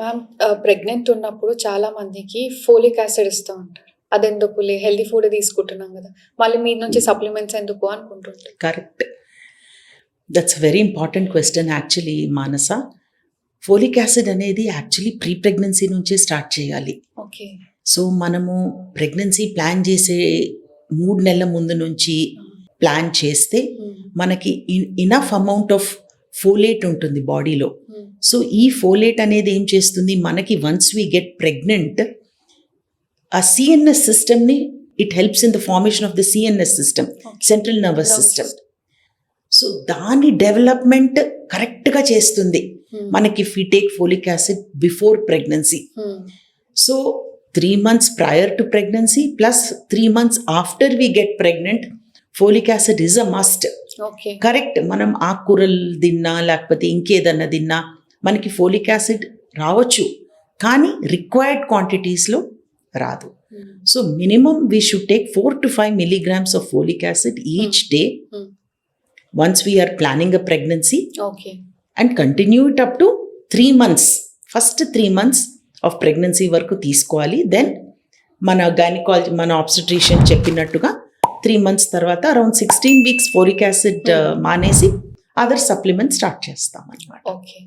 Ma'am pregnant ఉన్నప్పుడు చాలా మందికి ఫోలిక్ యాసిడ్ ఇస్తూ ఉంటారు. అదెందుకులే హెల్తీ ఫుడ్ తీసుకుంటున్నాం కదా, మళ్ళీ మీ నుంచి సప్లిమెంట్స్ ఎందుకు అనుకుంటుంటారు. Correct, that's very important question actually Manasa. Folic acid అనేది యాక్చువల్లీ ప్రీ ప్రెగ్నెన్సీ నుంచే స్టార్ట్ చేయాలి. ఓకే. సో మనము ప్రెగ్నెన్సీ ప్లాన్ చేసే 3 నెలల ముందు నుంచి ప్లాన్ చేస్తే మనకి ఇనఫ్ అమౌంట్ ఆఫ్ ఫోలేట్ ఉంటుంది బాడీలో. సో ఈ ఫోలేట్ అనేది ఏం చేస్తుంది మనకి, వన్స్ వీ గెట్ ప్రెగ్నెంట్, ఆ సిఎన్ఎస్ సిస్టమ్ని it helps in the formation of the CNS system, central nervous system. So దాని డెవలప్మెంట్ కరెక్ట్గా చేస్తుంది మనకి if we take folic acid before pregnancy. So 3 months prior to pregnancy plus 3 months after we get pregnant, folic acid is a must. Okay. Correct, మనం ఆకుకూరలు తిన్నా లేకపోతే ఇంకేదన్నా తిన్నా మనకి ఫోలిక్ యాసిడ్ రావచ్చు, కానీ రిక్వైర్డ్ క్వాంటిటీస్లో రాదు. So minimum we should take 4 to 5 milligrams of folic acid each day once we are planning a pregnancy. Okay. And continue it up to 3 months. First 3 months of pregnancy వరకు తీసుకోవాలి. Then మన gynaecology, మన obstetrician చెప్పినట్టుగా 3 months తర్వాత around 16 weeks folic acid మానేసి other supplement start చేస్తాం అన్నమాట. Okay.